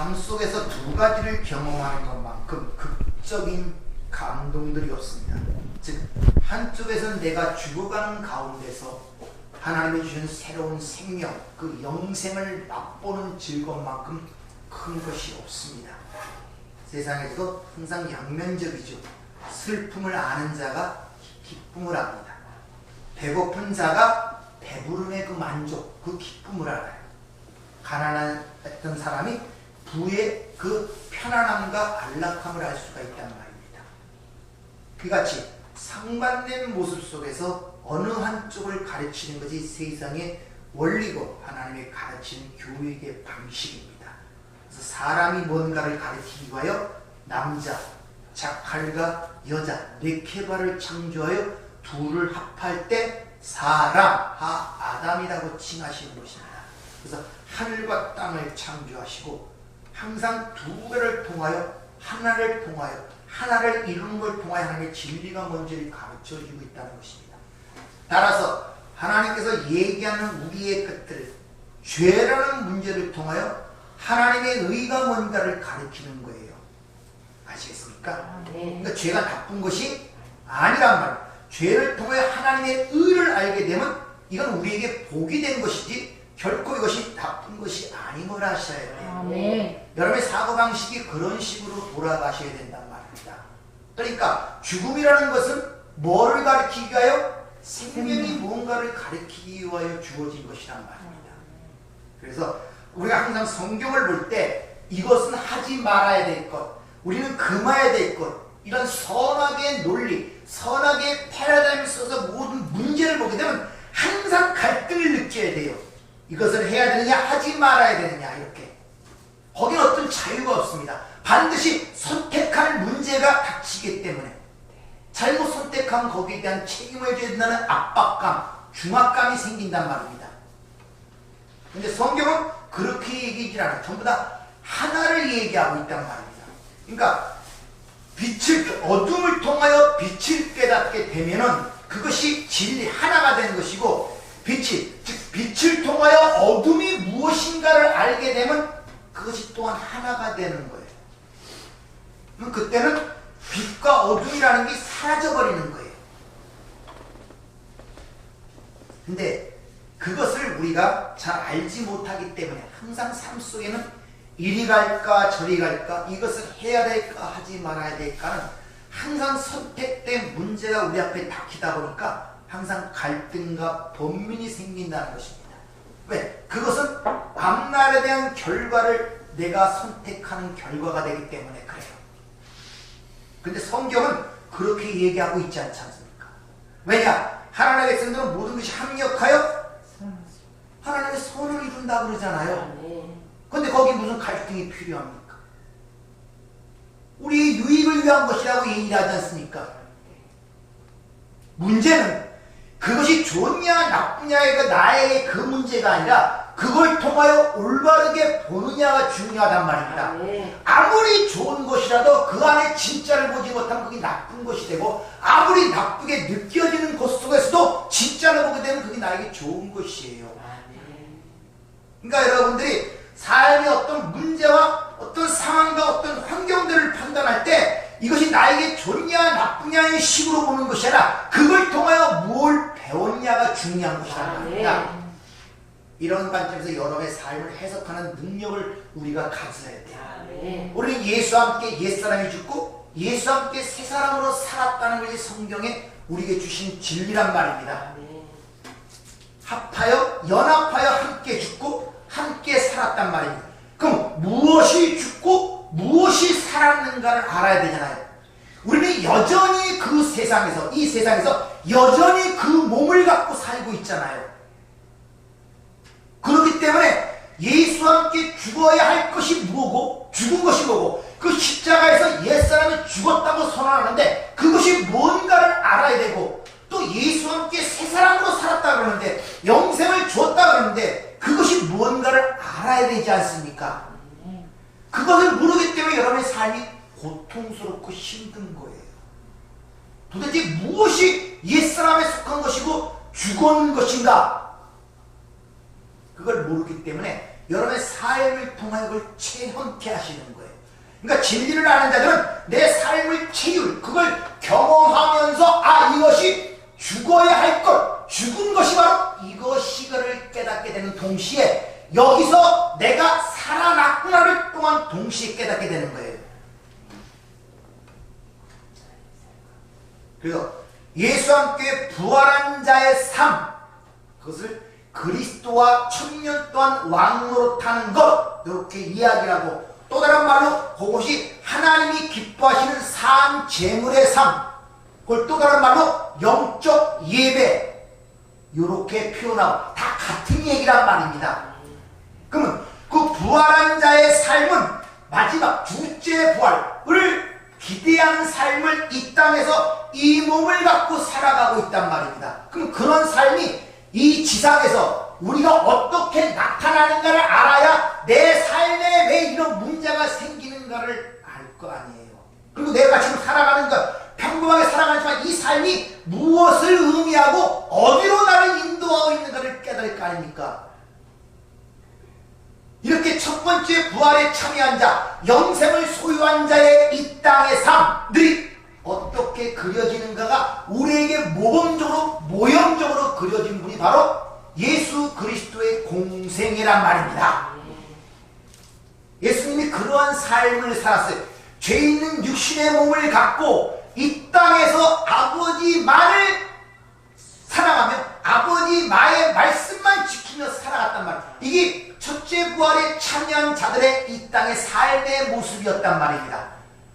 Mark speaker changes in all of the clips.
Speaker 1: 삶 속에서 두 가지를 경험하는 것만큼 극적인 감동들이 없습니다. 즉, 한쪽에서는 내가 죽어가는 가운데서 하나님이 주신 새로운 생명, 그 영생을 맛보는 즐거움만큼 큰 것이 없습니다. 세상에서도 항상 양면적이죠. 슬픔을 아는 자가 기쁨을 압니다. 배고픈 자가 배부름의 그 만족, 그 기쁨을 알아요. 가난했던 사람이 부의 그 편안함과 안락함을 알 수가 있단 말입니다. 그같이 상반된 모습 속에서 어느 한쪽을 가르치는 것이 세상의 원리고 하나님의 가르치는 교육의 방식입니다. 그래서 사람이 뭔가를 가르치기 위하여 남자, 자칼과 여자, 네케바를 창조하여 둘을 합할 때 사람, 아담이라고 칭하시는 것입니다. 그래서 하늘과 땅을 창조하시고 항상 두 개를 통하여 하나를 통하여 하나를 이루는 걸 통하여 하나님의 진리가 뭔지를 가르쳐주고 있다는 것입니다. 따라서 하나님께서 얘기하는 우리의 끝들, 죄라는 문제를 통하여 하나님의 의가 뭔가를 가르치는 거예요. 아시겠습니까? 그러니까 죄가 나쁜 것이 아니란 말이에요. 죄를 통하여 하나님의 의를 알게 되면 이건 우리에게 복이 된 것이지 결코 이것이 나쁜 것이 아님을 아셔야 돼요. 여러분의 사고방식이 그런 식으로 돌아가셔야 된단 말입니다. 그러니까 죽음이라는 것은 뭐를 가리키기 위하여? 생명이 무언가를 가리키기 위하여 주어진 것이란 말입니다. 그래서 우리가 항상 성경을 볼 때 이것은 하지 말아야 될 것, 우리는 금해야 될 것, 이런 선악의 논리, 선악의 패러다임을 써서 모든 문제를 보게 되면 항상 갈등을 느껴야 돼요. 이것을 해야 되느냐 하지 말아야 되느냐 이렇게. 거기는 어떤 자유가 없습니다. 반드시 선택할 문제가 닥치기 때문에 잘못 선택하면 거기에 대한 책임을 져야 된다는 압박감, 중압감이 생긴단 말입니다. 근데 성경은 그렇게 얘기하지 않아요. 전부 다 하나를 얘기하고 있단 말입니다. 그러니까 어둠을 통하여 빛을 깨닫게 되면은 그것이 진리 하나가 되는 것이고, 빛을 통하여 어둠이 무엇인가를 알게 되면 그것이 또한 하나가 되는 거예요. 그럼 그때는 빛과 어둠이라는 게 사라져버리는 거예요. 근데 그것을 우리가 잘 알지 못하기 때문에 항상 삶 속에는 이리 갈까 저리 갈까, 이것을 해야 될까 하지 말아야 될까는 항상 선택된 문제가 우리 앞에 닥치다 보니까 항상 갈등과 번민이 생긴다는 것입니다. 왜? 그것은 앞날에 대한 결과를 내가 선택하는 결과가 되기 때문에 그래요. 근데 성경은 그렇게 얘기하고 있지 않지 않습니까? 왜냐? 하나님의 백성들은 모든 것이 합력하여 하나님의 선을 이룬다 그러잖아요. 근데 거기 무슨 갈등이 필요합니까? 우리의 유익을 위한 것이라고 얘기를 하지 않습니까? 문제는 그것이 좋냐 나쁘냐의 나의 그 문제가 아니라 그걸 통하여 올바르게 보느냐가 중요하단 말입니다. 아무리 좋은 것이라도 그 안에 진짜를 보지 못하면 그게 나쁜 것이 되고, 아무리 나쁘게 느껴지는 것 속에서도 진짜를 보게 되면 그게 나에게 좋은 것이에요. 그러니까 여러분들이 삶의 어떤 문제와 어떤 상황과 어떤 환경들을 판단할 때 이것이 나에게 좋냐 나쁘냐의 식으로 보는 것이 아니라 그걸 통하여 무엇을 배웠냐가 중요한 것이란 말입니다. 이런 관점에서 여러분의 삶을 해석하는 능력을 우리가 가져야 돼요. 우리는 예수와 함께 옛사람이 죽고 예수와 함께 새 사람으로 살았다는 것이 성경에 우리에게 주신 진리란 말입니다. 합하여 연합하여 함께 죽고 함께 살았단 말입니다. 그럼 무엇이 죽고 무엇이 살았는가를 알아야 되잖아요. 우리는 여전히 그 세상에서, 이 세상에서 여전히 그 몸을 갖고 살고 있잖아요. 그렇기 때문에 예수와 함께 죽어야 할 것이 뭐고, 죽은 것이 뭐고, 그 십자가에서 옛사람이 죽었다고 선언하는데 그것이 뭔가를 알아야 되고, 또 예수와 함께 새 사람으로 살았다 그러는데, 영생을 줬다 그러는데 그것이 무언가를 알아야 되지 않습니까? 그것을 모르기 때문에 여러분의 삶이 고통스럽고 힘든 거예요. 도대체 무엇이 옛사람에 속한 것이고 죽은 것인가? 그걸 모르기 때문에 여러분의 삶을 통하여 그걸 체험케 하시는 거예요. 그러니까 진리를 아는 자들은 내 삶의 체율, 그걸 경험하면서 이것이 죽어야 할 것, 죽은 것이 바로 이것이거를 깨닫게 되는 동시에 여기서 내가 살아났구나를 또한 동시에 깨닫게 되는 거예요. 그래서 예수와 함께 부활한 자의 삶, 그것을 그리스도와 천년 동안 왕노릇하는 것, 이렇게 이야기를 하고, 또 다른 말로 그것이 하나님이 기뻐하시는 산 제물의 삶, 그걸 또 다른 말로 영적 예배, 이렇게 표현하고 다 같은 얘기란 말입니다. 그러면 그 부활한 자의 삶은 마지막 둘째 부활을 기대하는 삶을 이 땅에서 이 몸을 갖고 살아가고 있단 말입니다. 그럼 그런 삶이 이 지상에서 우리가 어떻게 나타나는가를 알아야 내 삶에 왜 이런 문제가 생기는가를 알 거 아니에요. 그리고 내가 지금 살아가는 것, 평범하게 살아가지만 이 삶이 무엇을 의미하고 어디로 나를 인도하고 있는가를 깨달을 거 아닙니까? 이렇게 첫 번째 부활에 참여한 자, 영생을 소유한 자의 이 땅의 삶들이 어떻게 그려지는가가 우리에게 모형적으로 그려진 분이 바로 예수 그리스도의 공생애란 말입니다. 예수님이 그러한 삶을 살았어요. 죄 있는 육신의 몸을 갖고 이 땅에서 아버지만을 사랑하며 아버지 마의 말씀만 지키며 살아갔단 말이에요. 이게 첫째 부활에 참여한 자들의 이 땅의 삶의 모습이었단 말입니다.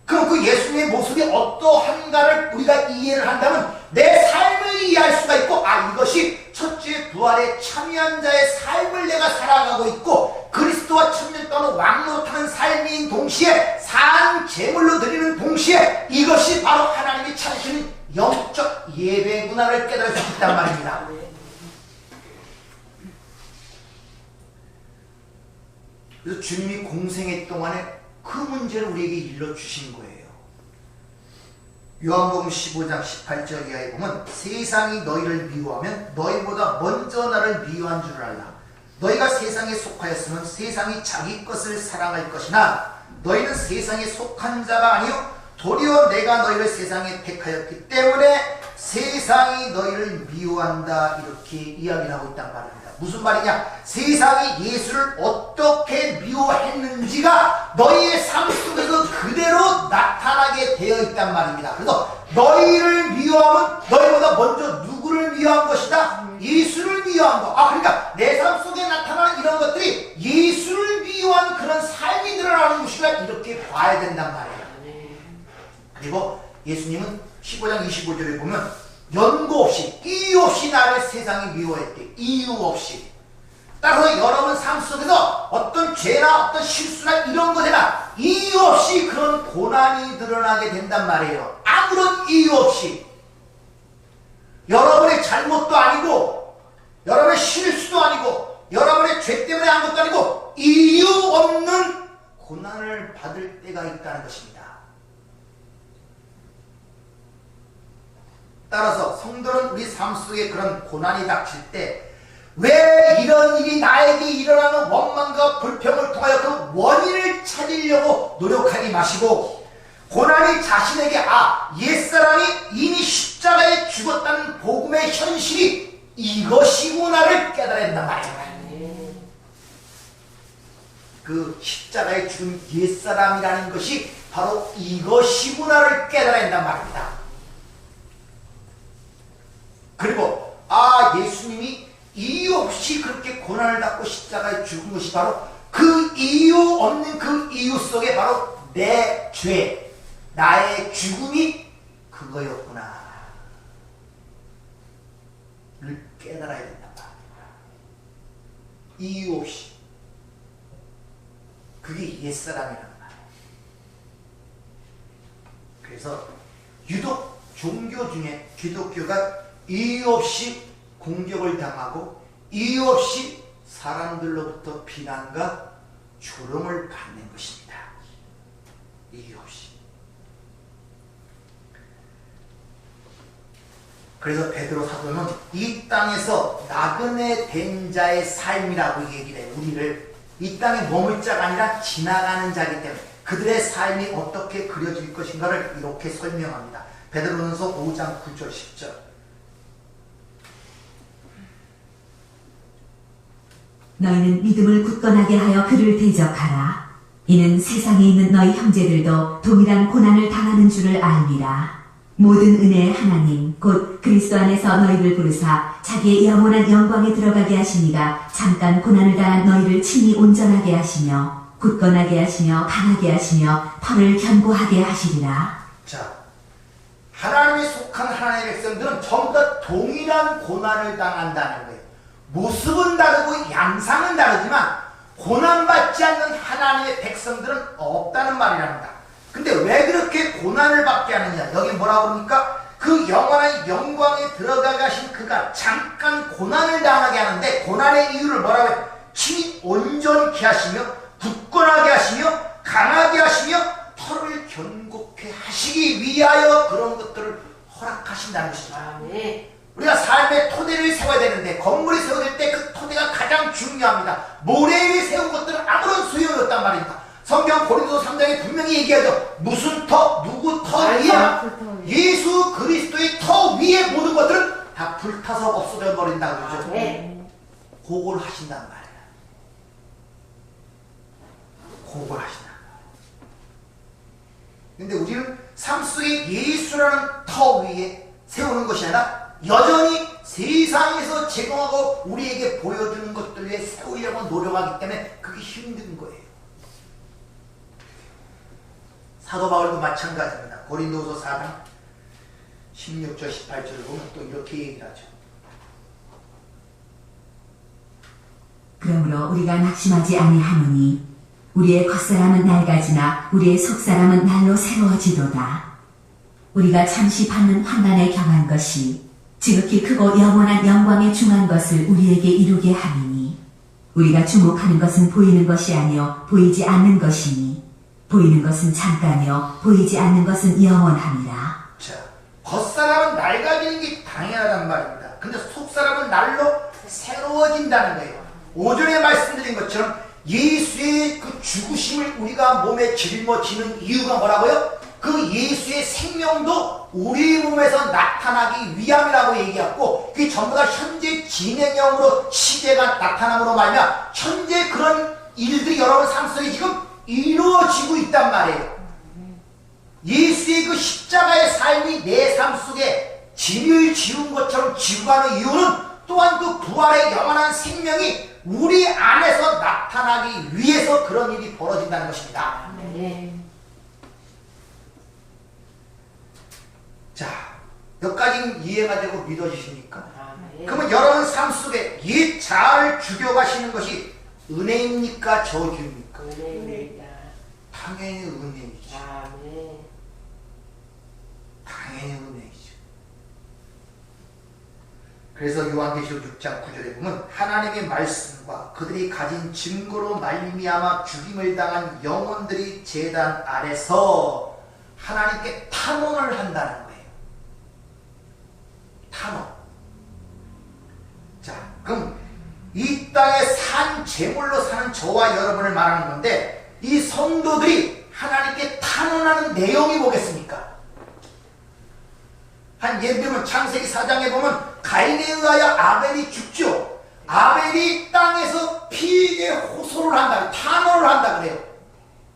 Speaker 1: 그럼 그 예수님의 모습이 어떠한가를 우리가 이해를 한다면 내 삶을 이해할 수가 있고, 이것이 첫째 부활에 참여한 자의 삶을 내가 살아가고 있고 그리스도와 천년 동안 왕노릇하는 삶인 동시에 산 제물로 드리는 동시에 이것이 바로 하나님이 찾으시는 영적 예배 문화를 깨달을 수 있단 말입니다. 그래서 주님이 공생애 동안에 그 문제를 우리에게 일러주신 거예요. 요한복음 15장 18절 이하에 보면 세상이 너희를 미워하면 너희보다 먼저 나를 미워한 줄을 알라. 너희가 세상에 속하였으면 세상이 자기 것을 사랑할 것이나 너희는 세상에 속한 자가 아니요 도리어 내가 너희를 세상에 택하였기 때문에 세상이 너희를 미워한다, 이렇게 이야기를 하고 있단 말입니다. 무슨 말이냐? 세상이 예수를 어떻게 미워했는지가 너희의 삶 속에서 그대로 나타나게 되어 있단 말입니다. 그래서 너희를 미워하면 너희보다 먼저 누구를 미워한 것이다? 예수를 미워한 것. 그러니까 내 삶 속에 나타나는 이런 것들이 예수를 미워한 그런 삶이 드러나는 것이라 이렇게 봐야 된단 말이에요. 그리고 예수님은 15장 25절에 보면 연고 없이, 이유 없이 나를 세상이 미워했대. 이유 없이. 따라서 여러분 삶 속에서 어떤 죄나 어떤 실수나 이런 것에나 이유 없이 그런 고난이 드러나게 된단 말이에요. 아무런 이유 없이. 여러분의 잘못도 아니고 여러분의 실수도 아니고 여러분의 죄 때문에 한 것도 아니고 이유 없는 고난을 받을 때가 있다는 것입니다. 따라서 성도는 우리 삶 속에 그런 고난이 닥칠 때 왜 이런 일이 나에게 일어나는 원망과 불평을 통하여 그 원인을 찾으려고 노력하지 마시고, 고난이 자신에게 옛사람이 이미 십자가에 죽었다는 복음의 현실이 이것이구나를 깨달아야 된단 말이에요. 그 십자가에 죽은 옛사람이라는 것이 바로 이것이구나를 깨달아야 된단 말입니다. 그리고 예수님이 이유 없이 그렇게 고난을 받고 십자가에 죽은 것이 바로 그 이유 없는 그 이유 속에 바로 내 죄, 나의 죽음이 그거였구나 를 깨달아야 된단 말입니다. 이유 없이. 그게 옛사람이라는 말이에요. 그래서 유독 종교 중에 기독교가 이유 없이 공격을 당하고 이유 없이 사람들로부터 비난과 조롱을 받는 것입니다. 이유 없이. 그래서 베드로 사도는 이 땅에서 나그네 된 자의 삶이라고 얘기를 해요. 우리를 이 땅에 머물 자가 아니라 지나가는 자이기 때문에 그들의 삶이 어떻게 그려질 것인가를 이렇게 설명합니다. 베드로전서 5장 9절 10절.
Speaker 2: 너희는 믿음을 굳건하게 하여 그를 대적하라. 이는 세상에 있는 너희 형제들도 동일한 고난을 당하는 줄을 알미라. 모든 은혜의 하나님 곧 그리스도 안에서 너희를 부르사 자기의 영원한 영광에 들어가게 하시니가 잠깐 고난을 당한 너희를 친히 온전하게 하시며 굳건하게 하시며 강하게 하시며 털을 견고하게 하시리라.
Speaker 1: 자, 하나님이 속한 하나님의 백성들은 전부 다 동일한 고난을 당한다는 거예요. 모습은 다르고 양상은 다르지만 고난받지 않는 하나님의 백성들은 없다는 말이랍니다. 근데 왜 그렇게 고난을 받게 하느냐? 여기 뭐라고 그럽니까? 그 영원한 영광에 들어가 가신 그가 잠깐 고난을 당하게 하는데 고난의 이유를 뭐라고 해요? 친히 온전케 하시며 굳건하게 하시며 강하게 하시며 털을 견고케 하시기 위하여 그런 것들을 허락하신다는 것입니다. 우리가 삶의 토대를 세워야 되는데 건물이 세워질 때 그 토대가 가장 중요합니다. 모래 위에 세운 것들은 아무런 소용이 없단 말입니다. 성경 고린도서 3장에 분명히 얘기하죠. 무슨 터? 누구 터 위에? 예수 그리스도의 터 위에 모든 것들은 다 불타서 없어져 버린다고 그러죠. 그걸 하신단 말이에요. 그걸 하신단 말이에요. 근데 우리는 삶 속에 예수라는 터 위에 세우는 것이 아니라 여전히 세상에서 제공하고 우리에게 보여주는 것들 위해 세우려고 노력하기 때문에 그게 힘든 거예요. 사도 바울도 마찬가지입니다. 고린도서 4장 16절 18절을 보면 또 이렇게 얘기를 하죠.
Speaker 2: 그러므로 우리가 낙심하지 아니하노니 우리의 겉사람은 낡아지나 우리의 속사람은 날로 새로워지도다. 우리가 잠시 받는 환난에 경한 것이 지극히 크고 영원한 영광에 중한 것을 우리에게 이루게 하리니 우리가 주목하는 것은 보이는 것이 아니요 보이지 않는 것이니 보이는 것은 잠깐이요 보이지 않는 것은 영원함이라.
Speaker 1: 자, 겉사람은 낡아지는 게 당연하단 말입니다. 근데 속사람은 날로 새로워진다는 거예요. 오전에 말씀드린 것처럼 예수의 그 죽으심을 우리가 몸에 짊어지는 이유가 뭐라고요? 그 예수의 생명도 우리 몸에서 나타나기 위함이라고 얘기했고 그게 전부 다 현재 진행형으로 시제가 나타남으로 말미암아 현재 그런 일들이 여러분 삶 속에 지금 이루어지고 있단 말이에요. 예수의 그 십자가의 삶이 내 삶 속에 짐을 지운 것처럼 지고 가는 이유는 또한 그 부활의 영원한 생명이 우리 안에서 나타나기 위해서 그런 일이 벌어진다는 것입니다. 자, 여기까지는 이해가 되고 믿어지십니까? 그러면 여러분 삶 속에 옛 자아를 죽여가시는 것이 은혜입니까? 저주입니까?
Speaker 3: 은혜입니다.
Speaker 1: 당연히 은혜이죠. 당연히 은혜이죠. 그래서 요한계시록 6장 9절에 보면 하나님의 말씀과 그들이 가진 증거로 말미암아 죽임을 당한 영혼들이 제단 아래서 하나님께 탄원을 한다는 거예요. 탄원. 자, 그럼 이 땅에 산 제물로 사는 저와 여러분을 말하는 건데 이 성도들이 하나님께 탄원하는 내용이 뭐겠습니까? 한 예를 들면 창세기 4장에 보면 가인에 의하여 아벨이 죽죠. 아벨이 땅에서 피에 호소를 한다, 탄원을 한다 그래요.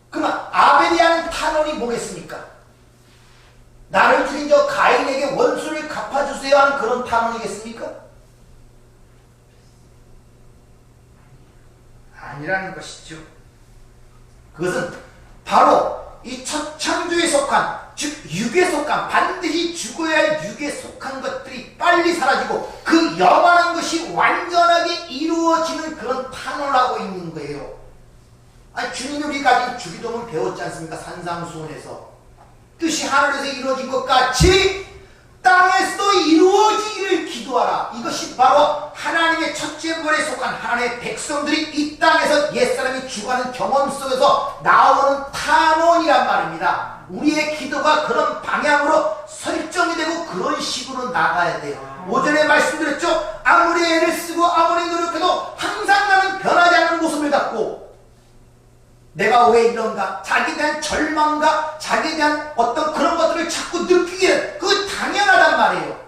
Speaker 1: 그러면 아벨이 하는 탄원이 뭐겠습니까? 나를 죽인 저 가인에게 원수를 갚아주세요 하는 그런 탄원이겠습니까? 아니라는 것이죠. 그것은 바로 이 첫 창조에 속한, 즉 육에 속한, 반드시 죽어야 할 육에 속한 것들이 빨리 사라지고 그 영원한 것이 완전하게 이루어지는 그런 탄원을 하고 있는 거예요. 아니, 주님이 우리 가진 주기도문 배웠지 않습니까? 산상수훈에서 뜻이 하늘에서 이루어진 것 같이 땅에서도 이루어지기를 기도하라. 이것이 바로 하나님의 첫째 벌에 속한 하나님의 백성들이 이 땅에서 옛사람이 죽어가는 경험 속에서 나오는 탄원이란 말입니다. 우리의 기도가 그런 방향으로 설정이 되고 그런 식으로 나가야 돼요. 오전에 말씀드렸죠. 아무리 애를 쓰고 아무리 노력해도 항상 나는 변하지 않는 모습을 갖고 내가 왜 이런가? 자기에 대한 절망과 자기에 대한 어떤 그런 것들을 자꾸 느끼게, 그거 당연하단 말이에요.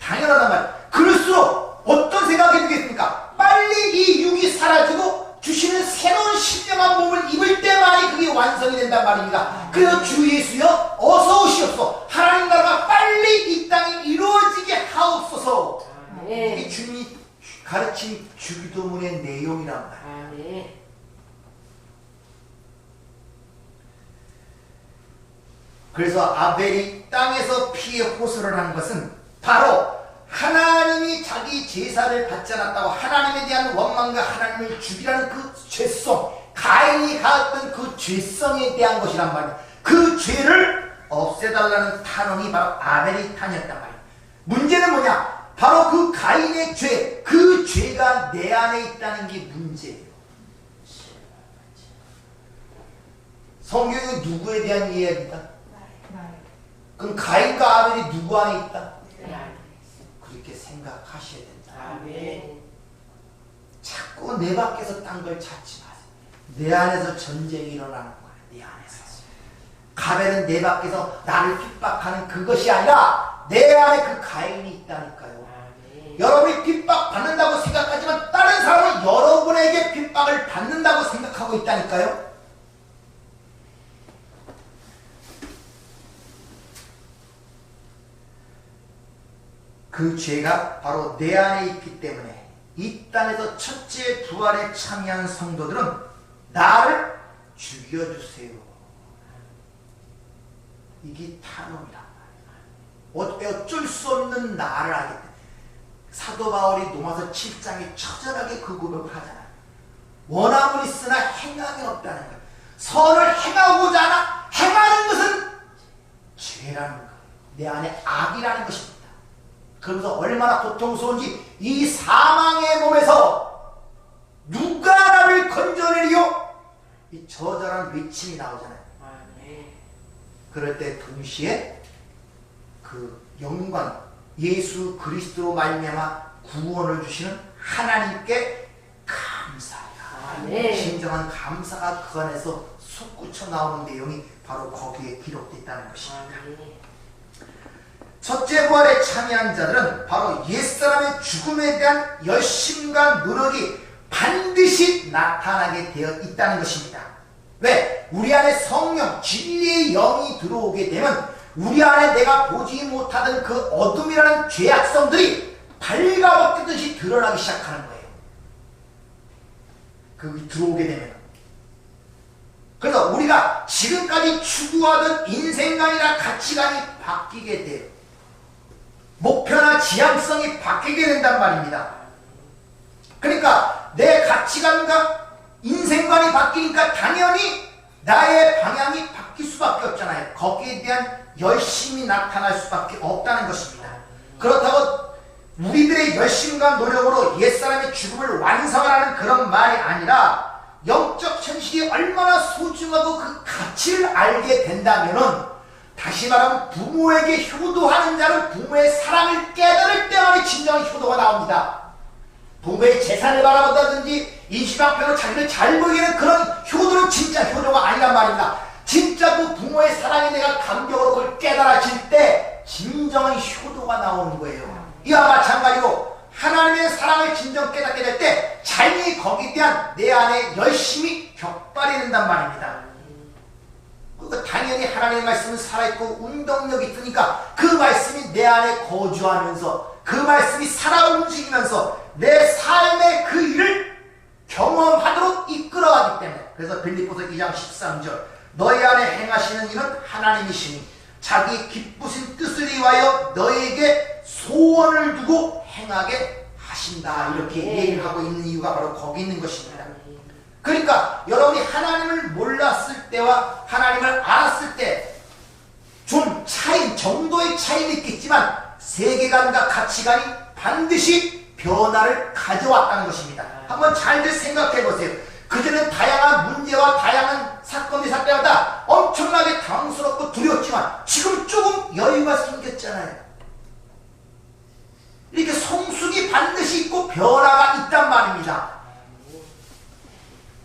Speaker 1: 당연하단 말이에요. 그럴수록 어떤 생각이 들겠습니까? 빨리 이 육이 사라지고 주시는 새로운 신령한 몸을 입을 때만이 그게 완성이 된단 말입니다. 그래서 주 예수여 어서 오시옵소서. 하나님 나라가 빨리 이 땅에 이루어지게 하옵소서. 이게 주님이 가르친 주기도문의 내용이란 말이에요. 그래서 아벨이 땅에서 피의 호소를 한 것은 바로 하나님이 자기 제사를 받지 않았다고 하나님에 대한 원망과 하나님을 죽이라는 그 죄성, 가인이 가졌던 그 죄성에 대한 것이란 말이에요. 그 죄를 없애달라는 탄원이 바로 아벨의 탄이었단 말이에요. 문제는 뭐냐? 바로 그 가인의 죄, 그 죄가 내 안에 있다는 게 문제예요. 성경은 누구에 대한 이야기다? 그럼 가인과 아벨이 누구 안에 있다? 그렇게 생각하셔야 된다. 자꾸 내 밖에서 딴 걸 찾지 마세요. 내 안에서 전쟁이 일어나는 거야. 내 안에서. 가벨은 내 밖에서 나를 핍박하는 그것이 아니라 내 안에 그 가인이 있다니까요. 여러분이 핍박받는다고 생각하지만 다른 사람은 여러분에게 핍박을 받는다고 생각하고 있다니까요. 그 죄가 바로 내 안에 있기 때문에 이 땅에서 첫째 부활에 참여한 성도들은 나를 죽여주세요. 이게 탄원이란 말이야. 어쩔 수 없는 나를 알기 때문에 사도 바울이 로마서 7장에 처절하게 그 고백을 하잖아요. 원함은 있으나 행함이 없다는 거예요. 선을 행하고자 하나 행하는 것은 죄라는 거예요. 내 안에 악이라는 것입니다. 그러면서 얼마나 고통스러운지 이 사망의 몸에서 누가 나를 건져내리요? 이 저절한 외침이 나오잖아요. 그럴 때 동시에 그 영광 예수 그리스도로 말미암아 구원을 주시는 하나님께 감사하라. 진정한 감사가 그 안에서 솟구쳐 나오는 내용이 바로 거기에 기록되어 있다는 것입니다. 첫째 부활에 참여한 자들은 바로 옛사람의 죽음에 대한 열심과 노력이 반드시 나타나게 되어 있다는 것입니다. 왜? 우리 안에 성령, 진리의 영이 들어오게 되면 우리 안에 내가 보지 못하던 그 어둠이라는 죄악성들이 발가벗기듯이 드러나기 시작하는 거예요. 그게 들어오게 되면. 그래서 우리가 지금까지 추구하던 인생관이나 가치관이 바뀌게 돼요. 목표나 지향성이 바뀌게 된단 말입니다. 그러니까 내 가치관과 인생관이 바뀌니까 당연히 나의 방향이 바뀔 수밖에 없잖아요. 거기에 대한 열심이 나타날 수밖에 없다는 것입니다. 그렇다고 우리들의 열심과 노력으로 옛사람의 죽음을 완성하라는 그런 말이 아니라 영적 현실이 얼마나 소중하고 그 가치를 알게 된다면은 다시 말하면 부모에게 효도하는 자는 부모의 사랑을 깨달을 때만이 진정한 효도가 나옵니다. 부모의 재산을 바라본다든지 인신방편으로 자기를 잘 보이는 그런 효도는 진짜 효도가 아니란 말입니다. 진짜 그 부모의 사랑에 내가 감격으로 그걸 깨달아질 때 진정한 효도가 나오는 거예요. 이와 마찬가지로 하나님의 사랑을 진정 깨닫게 될 때 자연히 거기에 대한 내 안에 열심이 격발이 된단 말입니다. 당연히 하나님의 말씀은 살아있고 운동력이 있으니까 그 말씀이 내 안에 거주하면서 그 말씀이 살아 움직이면서 내 삶의 그 일을 경험하도록 이끌어가기 때문에 그래서 빌립보서 2장 13절 너희 안에 행하시는 이는 하나님이시니 자기 기쁘신 뜻을 위하여 너희에게 소원을 두고 행하게 하신다. 이렇게 얘기를 하고 있는 이유가 바로 거기 있는 것입니다. 그러니까 여러분이 하나님을 몰랐을 때와 하나님을 알았을 때 좀 차이, 정도의 차이는 있겠지만 세계관과 가치관이 반드시 변화를 가져왔다는 것입니다. 한번 잘들 생각해 보세요. 그전엔 다양한 문제와 다양한 사건이 사건마다 엄청나게 당황스럽고 두려웠지만 지금 조금 여유가 생겼잖아요. 이렇게, 이렇게 성숙이 반드시 있고 변화가 있단 말입니다.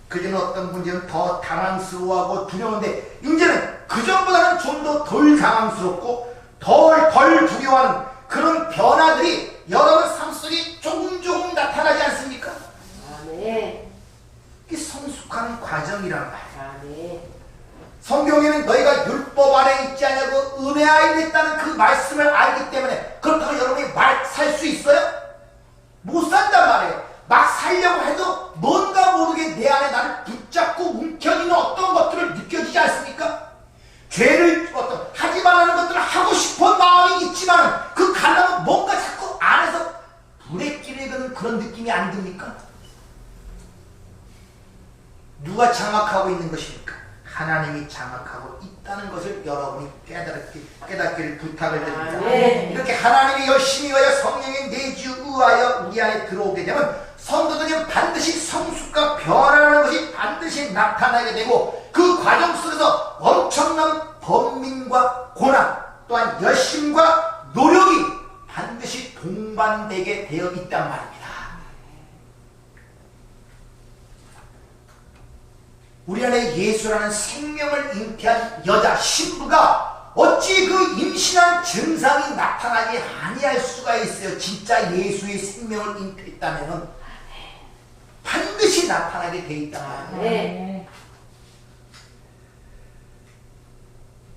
Speaker 1: 그전에 어떤 문제는 더 당황스러워하고 두려운데 이제는 그전보다는 좀 더 덜 당황스럽고 덜 두려워하는 그런 변화들이 여러분 삶 속에 조금 나타나지 않습니까?
Speaker 3: 아멘.
Speaker 1: 이게 성숙하는 과정이란 말이에요.
Speaker 3: 아멘.
Speaker 1: 성경에는 너희가 율법 안에 있지 않냐고 은혜 안에 있다는 그 말씀을 알기 때문에 그렇다고 여러분이 살 수 있어요? 못 산단 말이에요. 막 살려고 해도 뭔가 모르게 내 안에 나를 붙잡고 움켜쥐는 어떤 것들을 느껴지지 않습니까? 죄를 하지 말라는 것들을 하고 싶은 마음이 있지만 그 가려면 뭔가 자꾸 안에서 불에 끼려는 그런 느낌이 안 듭니까? 누가 장악하고 있는 것입니까? 하나님이 장악하고 있다는 것을 여러분이 깨닫기를 부탁을 드립니다.
Speaker 3: 아멘.
Speaker 1: 이렇게 하나님이 열심히 하여 성령의 내주하여 우리 안에 들어오게 되면 성도들은 반드시 성숙과 변화라는 것이 반드시 나타나게 되고 그 과정 속에서 엄청난 번민과 고난 또한 열심과 노력이 반드시 동반되게 되어 있단 말입니다. 우리 안에 예수라는 생명을 잉태한 여자 신부가 어찌 그 임신한 증상이 나타나지 아니할 수가 있어요. 진짜 예수의 생명을 잉태했다면 반드시 나타나게 돼 있단 말이에요.
Speaker 3: 네.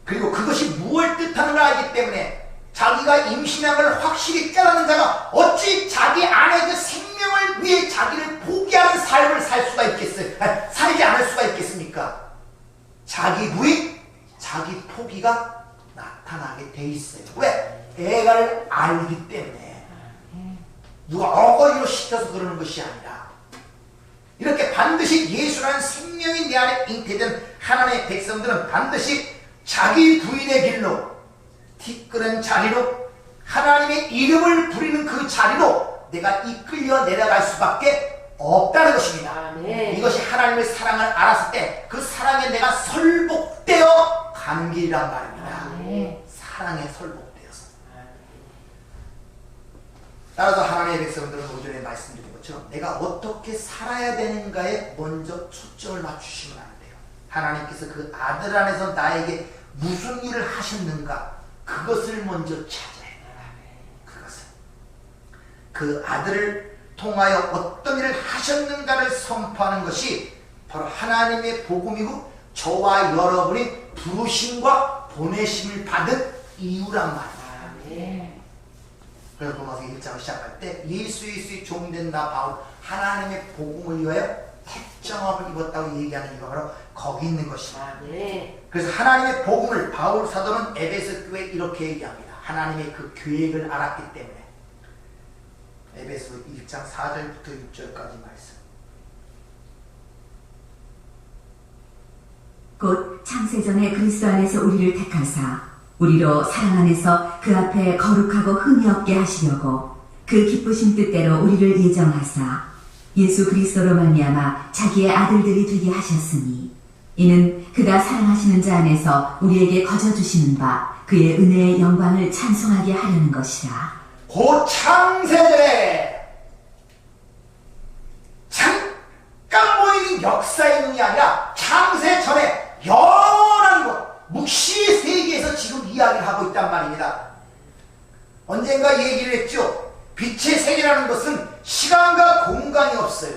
Speaker 1: 그리고 그것이 무엇을 뜻하는가 알기 때문에 자기가 임신한 걸 확실히 깨닫는 자가 어찌 자기 안에 그 생명을 위해 자기를 포기하는 삶을 살 수가 있겠어요? 살지 않을 수가 있겠습니까? 자기 부인, 자기 포기가 나타나게 돼 있어요. 왜? 애가를 알기 때문에. 누가 어거지로 시켜서 그러는 것이 아니라 이렇게 반드시 예수라는 생명이 내 안에 잉태된 하나님의 백성들은 반드시 자기 부인의 길로 티끌은 자리로 하나님의 이름을 부리는 그 자리로 내가 이끌려 내려갈 수밖에 없다는 것입니다.
Speaker 3: 아멘.
Speaker 1: 이것이 하나님의 사랑을 알았을 때 그 사랑에 내가 설복되어 가는 길이란 말입니다.
Speaker 3: 아멘.
Speaker 1: 사랑에 설복되어서. 따라서 하나님의 백성들은 오전에 말씀드린 것처럼 내가 어떻게 살아야 되는가에 먼저 초점을 맞추시면 안 돼요. 하나님께서 그 아들 안에서 나에게 무슨 일을 하셨는가 그것을 먼저 찾아야 돼요. 그것을 그 아들을 통하여 어떤 일을 하셨는가를 선포하는 것이 바로 하나님의 복음이고 저와 여러분이 부르심과 보내심을 받은 이유란 말이에요.
Speaker 3: 아멘.
Speaker 1: 그래서 로마서 1장을 시작할 때 예수의 종된 나 바울 하나님의 복음을 위하여 택정함을 입었다고 얘기하는 이유가 바로 거기 있는 것입니다.
Speaker 3: 아멘.
Speaker 1: 그래서 하나님의 복음을 바울 사도는 에베소 교회에 이렇게 얘기합니다. 하나님의 그 계획을 알았기 때문에. 에베소 1장 4절부터 6절까지 말씀.
Speaker 2: 곧 창세전에 그리스도 안에서 우리를 택하사 우리로 사랑 안에서 그 앞에 거룩하고 흠이 없게 하시려고 그 기쁘신 뜻대로 우리를 예정하사 예수 그리스도로 말미암아 자기의 아들들이 되게 하셨으니 이는 그가 사랑하시는 자 안에서 우리에게 거저 주시는 바 그의 은혜의 영광을 찬송하게 하려는 것이라.
Speaker 1: 곧 창세전에 잠깐 보이는 역사의 눈이 아니라 창세전에 영원한 것 묵시의 세계에서 지금 이야기를 하고 있단 말입니다. 언젠가 얘기를 했죠. 빛의 세계라는 것은 시간과 공간이 없어요.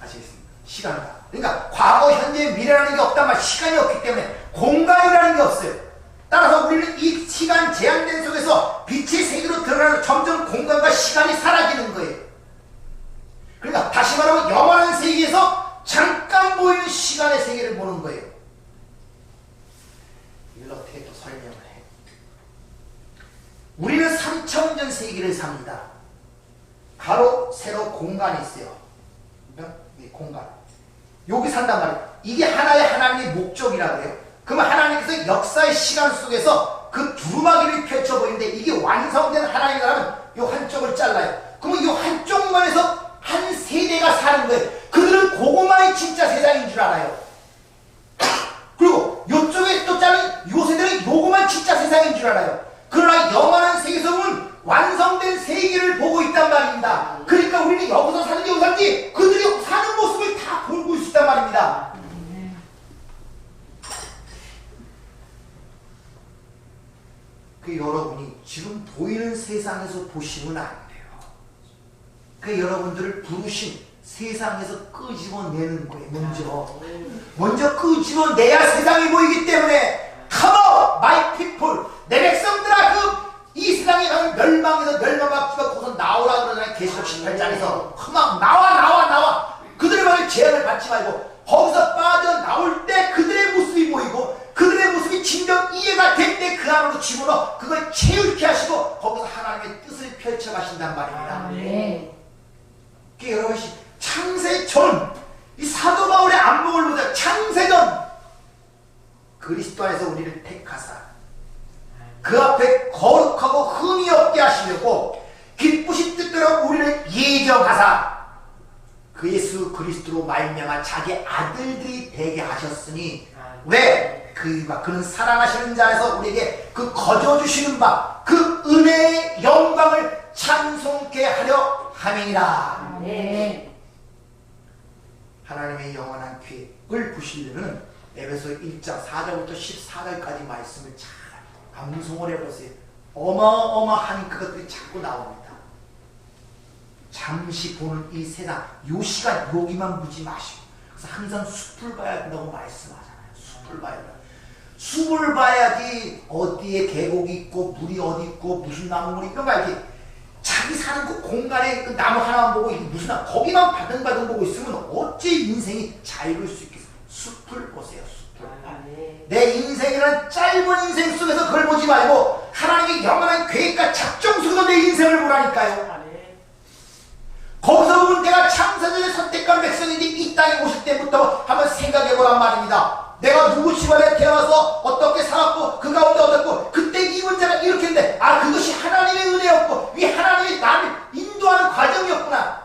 Speaker 1: 아시겠습니까? 시간과. 그러니까 과거, 현재, 미래라는 게 없단 말. 시간이 없기 때문에 공간이라는 게 없어요. 따라서 우리는 이 시간 제한된 속에서 빛의 세계로 들어가는 점점 공간과 시간이 사라지는 거예요. 그러니까 다시 말하면 영원한 세계에서 잠깐 보이는 시간의 세계를 보는 거예요. 이걸 어떻게 또 설명을 해? 우리는 3000년 세계를 삽니다. 바로 세로 공간이 있어요. 공간. 여기 산단 말이에요. 이게 하나의 하나님의 목적이라고 해요. 그러면 하나님께서 역사의 시간 속에서 그 두루마기를 펼쳐보이는데 이게 완성된 하나님의 나라는 이 한쪽을 잘라요. 그러면 이 한쪽만에서 한 세대가 사는 거예요. 그들은 그것만이 진짜 세상인 줄 알아요. 그리고 이쪽에 또 자른 이 세대는 요것만 진짜 세상인 줄 알아요. 그러나 영원한 세계에서 완성된 세계를 보고 있단 말입니다. 그러니까 우리는 여기서 사는지 여기 사는지 그들이 그 여러분이 지금 보이는 세상에서 보시면 안 돼요. 그 여러분들을 부르신 세상에서 끄집어내는 거예요. 먼저 끄집어내야 세상이 보이기 때문에 Come out, my people. 내 백성들아, 이 세상에 가는 멸망에서 멸망받기가 거기서 나오라 그러잖아요. 계시록 18장에서 Come out, 나와. 그들의 말에 제한을 받지 말고 거기서 빠져나올 때 그들의 모습이 보이고 그들의 모습이 진정 이해가 될 때 그 안으로 집어넣어 그걸 채울게 하시고 거기서 하나님의 뜻을 펼쳐가신단 말입니다. 그게 여러분 창세전 이 사도 바울의 안목을 보자. 창세전 그리스도 안에서 우리를 택하사 그 앞에 거룩하고 흠이 없게 하시려고 기쁘신 뜻대로 우리를 예정하사 그 예수 그리스도로 말미암아 자기 아들들이 되게 하셨으니 왜? 그는 사랑하시는 자에서 우리에게 그 거저주시는 바 그 은혜의 영광을 찬송케 하려 함이니라. 하나님의 영원한 계획을 보시려면 에베소 1장 4절부터 14절까지 말씀을 잘 암송을 해보세요. 어마어마한 그것들이 자꾸 나옵니다. 잠시 보는 이 세상 요 시간 여기만 보지 마시고 그래서 항상 숲을 봐야 된다고 말씀하잖아요. 숲을 봐야 된다. 숲을 봐야지 어디에 계곡이 있고 물이 어디 있고 무슨 나무물이 있고 말지 자기 사는 그 공간에 그 나무 하나만 보고 무슨 거기만 바등바등 보고 있으면 어째 인생이 잘 이룰 수 있겠어요. 숲을 보세요. 숲을. 내 인생이라는 짧은 인생 속에서 그걸 보지 말고 하나님의 영원한 계획과 작정 속에서 내 인생을 보라니까요. 거기서 보면 내가 창세전에 선택한 백성인데 이 땅에 오실 때부터 한번 생각해보란 말입니다. 내가 누구 집안에 태어나서 어떻게 살았고 그 가운데 어떻고 그때 이 문제가 이렇게 했는데 그것이 하나님의 은혜였고 이 하나님이 나를 인도하는 과정이었구나.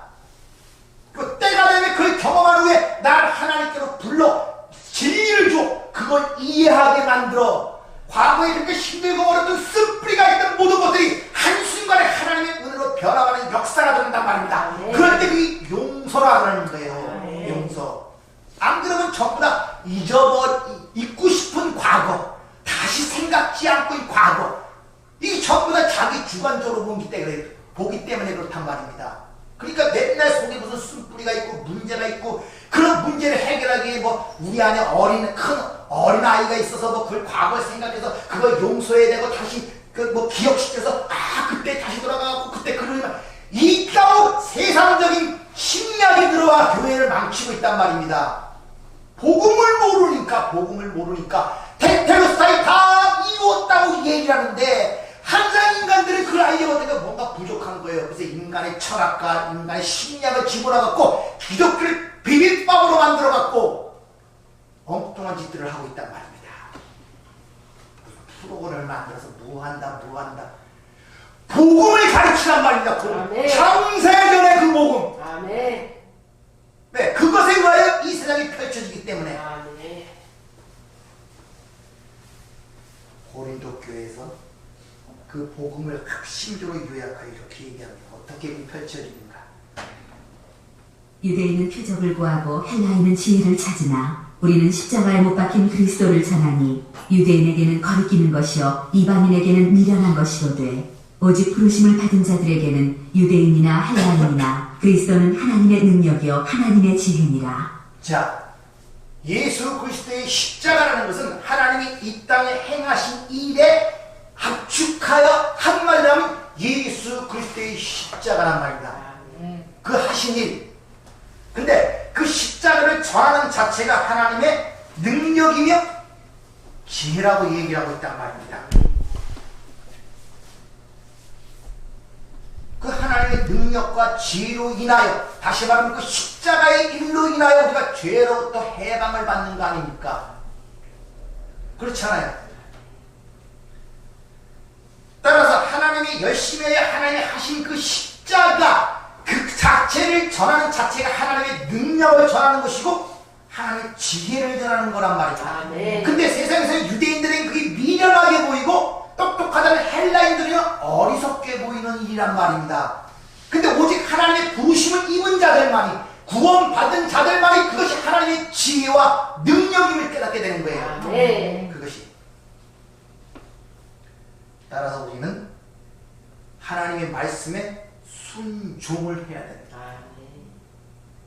Speaker 1: 그 때가 되면 그걸 경험한 후에 나를 하나님께로 불러 진리를 줘. 그걸 이해하게 만들어. 과거에 그렇게 힘들고 어렵던 쓴뿌리가 있던 모든 것들이 한순간에 하나님의 은혜로 변화하는 역사가 된단 말입니다. 그럴 때 그게 용서라는 거예요. 용서. 안 그러면 전부 다 잊고 싶은 과거, 다시 생각지 않고 이 과거, 이게 전부 다 자기 주관적으로 보기 때문에 그렇단 말입니다. 그러니까 맨날 속에 무슨 쓴뿌리가 있고 문제가 있고 그런 문제를 해결하기 위해 우리 안에 큰 어린 아이가 있어서 그걸 과거에 생각해서 그걸 용서해야 되고 다시 기억시켜서 그때 다시 돌아가고 그때 그러면 이따오 세상적인 심리학이 들어와 교회를 망치고 있단 말입니다. 복음을 모르니까 테텔로스타이 다 이루었다고 얘기를 하는데 항상 인간들은 그걸 알려고 하니까 뭔가 부족한 거예요. 그래서 인간의 철학과 인간의 심리학을 집어넣어갖고 기독교를 비빔밥으로 만들어갖고 엉뚱한 짓들을 하고 있단 말입니다. 프로그램을 만들어서 뭐한다 복음을 가르치란 말입니다. 창세전의 그 복음. 네, 그것에 의하여 이 세상이 펼쳐지기 때문에 고린도 교회에서 그 복음을 핵심적으로 요약하여 이렇게 얘기합니다. 어떻게 펼쳐지는가?
Speaker 2: 유대인은 표적을 구하고 헬라인은 지혜를 찾으나 우리는 십자가에 못 박힌 그리스도를 전하니 유대인에게는 거리끼는 것이요 이방인에게는 미련한 것이로되 오직 부르심을 받은 자들에게는 유대인이나 헬라인이나 그리스도는 하나님의 능력이요 하나님의 지혜니라.
Speaker 1: 자, 예수 그리스도의 십자가라는 것은 하나님이 이 땅에 행하신 일에 합축하여 한말로 하면 예수 그리스도의 십자가란 말입니다. 그 하신 일. 근데 그 십자가를 전하는 자체가 하나님의 능력이며 지혜라고 얘기하고 있단 말입니다. 그 하나님의 능력과 지혜로 인하여 다시 말하면 그 십자가의 일로 인하여 우리가 죄로부터 해방을 받는 거 아닙니까? 그렇잖아요. 따라서 하나님이 열심히 해 하나님이 하신 그 십자가 그 자체를 전하는 자체가 하나님의 능력을 전하는 것이고 하나님의 지혜를 전하는 거란 말이죠. 근데 세상에서 유대인들은 그게 미련하게 보이고 똑똑하다는 헬라인들은 어리석게 보이는 일이란 말입니다. 근데 오직 하나님의 부르심을 입은 자들만이 구원받은 자들만이 그것이 하나님의 지혜와 능력임을 깨닫게 되는 거예요. 그것이. 따라서 하나님의 말씀에 순종을 해야 됩니다.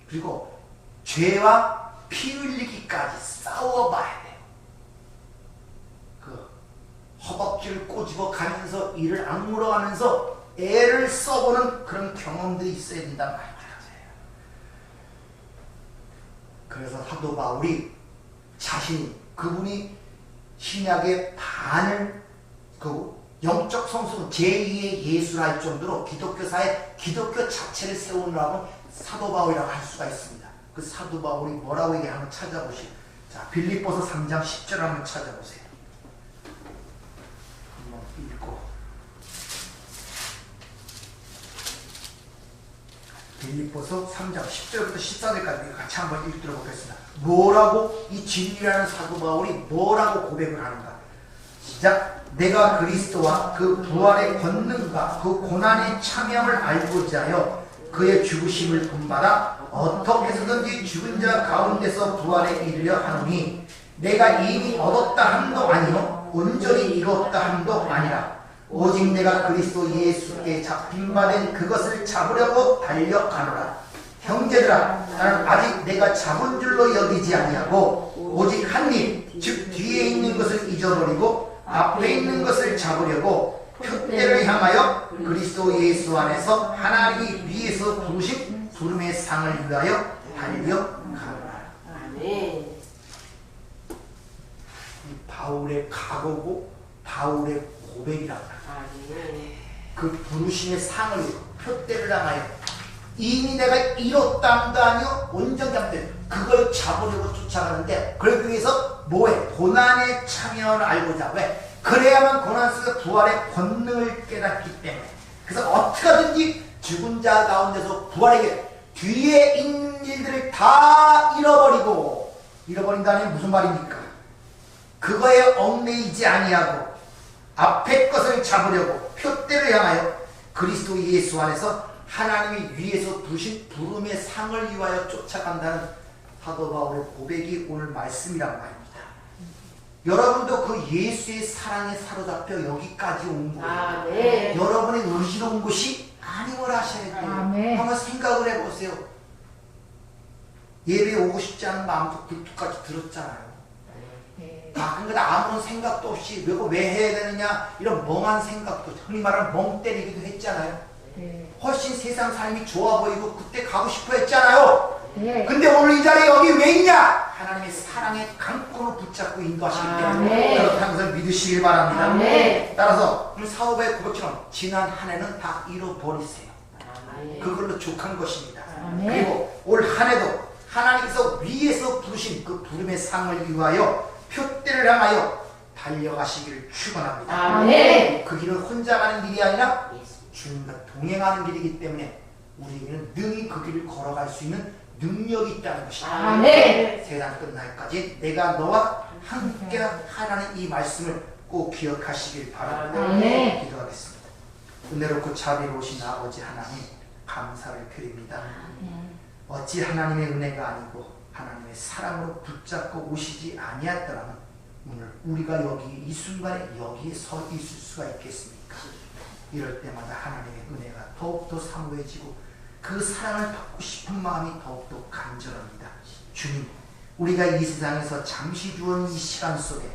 Speaker 1: 그리고 죄와 피 흘리기까지 싸워봐야 돼요. 그 허벅지를 꼬집어 가면서 이를 악물어 가면서 애를 써보는 그런 경험들이 있어야 된단 말이에요. 그래서 사도 바울이 자신이 그분이 신약의 반을 그 영적 성수 제2의 예수라 할 정도로 기독교사의 기독교 자체를 세우느라고 사도 바울이라고 할 수가 있습니다. 그 사도 바울이 뭐라고 얘기 한번 찾아보시죠. 자, 빌립보서 3장 10절 한번 찾아보세요. 한번 읽고 빌립보서 3장 10절부터 14절까지 같이 한번 읽도록 보겠습니다. 뭐라고 이 진리라는 사도 바울이 뭐라고 고백을 하는가. 시작. 내가 그리스도와 그 부활의 권능과 그 고난의 참여를 알고자 하여 그의 죽으심을 본받아 어떻게 해서든지 죽은 자 가운데서 부활에 이르려 하노니 내가 이미 얻었다 함도 아니요 온전히 이뤘다 함도 아니라 오직 내가 그리스도 예수께 잡힌 바 된 그것을 잡으려고 달려가노라. 형제들아, 나는 아직 내가 잡은 줄로 여기지 아니하고 오직 한 일, 즉 뒤에 있는 것을 잊어버리고 앞에 있는 것을 잡으려고 표대를 향하여 그리스도 예수 안에서 하나님이 위에서 부르신 부름의 상을 위하여 달려가노라.
Speaker 3: 아멘.
Speaker 1: 바울의 각오고 바울의 고백이라고 합니다. 그 부르심의 상을 표대를 향하여 이미 내가 이뤘다도 아니요 온전히 함대 그걸 잡으려고 쫓아가는데 그러기 위해서 뭐해? 고난에 참여를 알고자. 왜? 그래야만 고난 속에서 부활의 권능을 깨닫기 때문에. 그래서 어떻게 하든지 죽은 자 가운데서 부활에게 뒤에 있는 일들을 다 잃어버린다는 무슨 말입니까? 그거에 얽매이지 아니하고 앞에 것을 잡으려고 표대를 향하여 그리스도 예수 안에서 하나님이 위에서 두신 부름의 상을 위하여 쫓아간다는 사도 바울의 고백이 오늘 말씀이란 말입니다. 여러분도 그 예수의 사랑에 사로잡혀 여기까지 온 거예요.
Speaker 3: 아멘.
Speaker 1: 여러분의 의지로운 것이 아님을 하셔야 돼요.
Speaker 3: 아멘.
Speaker 1: 한번 생각을 해보세요. 예배에 오고 싶지 않은 마음도 굴뚝같이 들었잖아요. 근데 아무런 생각도 없이 왜 해야 되느냐 이런 멍한 생각도 흔히 말하는 멍 때리기도 했잖아요. 훨씬 세상 삶이 좋아 보이고 그때 가고 싶어 했잖아요. 근데 오늘 이 자리에 여기 왜 있냐? 하나님의 사랑의 강권을 붙잡고 인도하시기 때문에 그렇다는 것을 믿으시길 바랍니다.
Speaker 3: 아멘.
Speaker 1: 따라서 오늘 사업의 고백처럼 지난 한 해는 다 잃어버리세요. 그걸로 족한 것입니다.
Speaker 3: 아멘.
Speaker 1: 그리고 올 한 해도 하나님께서 위에서 부르신 그 부름의 상을 위하여 표대를 향하여 달려가시기를 축원합니다.
Speaker 3: 아멘.
Speaker 1: 그 길은 혼자 가는 길이 아니라 주님과 동행하는 길이기 때문에 우리에게는 능히 그 길을 걸어갈 수 있는 능력이 있다는 것입니다.
Speaker 3: 아멘.
Speaker 1: 세상 끝날까지 내가 너와 함께 하라는 이 말씀을 꼭 기억하시길 바랍니다.
Speaker 3: 아멘.
Speaker 1: 기도하겠습니다. 은혜롭고 자비로우신 아버지 하나님 감사를 드립니다. 어찌 하나님의 은혜가 아니고 하나님의 사랑으로 붙잡고 오시지 아니했더라면 오늘 우리가 여기 이 순간에 여기에 서 있을 수가 있겠습니까? 이럴 때마다 하나님의 은혜가 더욱더 사모해지고 그 사랑을 받고 싶은 마음이 더욱더 간절합니다. 주님, 우리가 이 세상에서 잠시 주은 이 시간 속에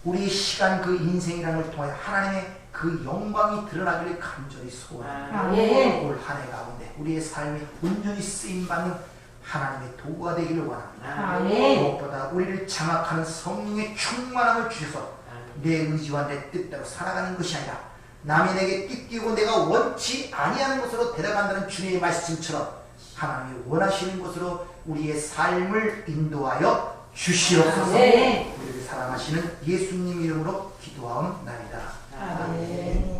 Speaker 1: 우리의 시간 그 인생이라는 걸 통하여 하나님의 그 영광이 드러나기를 간절히 소원합니다. 올 한 해 가운데 우리의 삶이 온전히 쓰임받는 하나님의 도구가 되기를 원합니다. 무엇보다 우리를 장악하는 성령의 충만함을 주셔서 내 의지와 내 뜻대로 살아가는 것이 아니라 남이 내게 띠띠고 내가 원치 아니하는 것으로 데려간다는 주님의 말씀처럼 하나님이 원하시는 것으로 우리의 삶을 인도하여 주시옵소서. 우리를 사랑하시는 예수님 이름으로 기도하옵나이다.
Speaker 3: 아멘.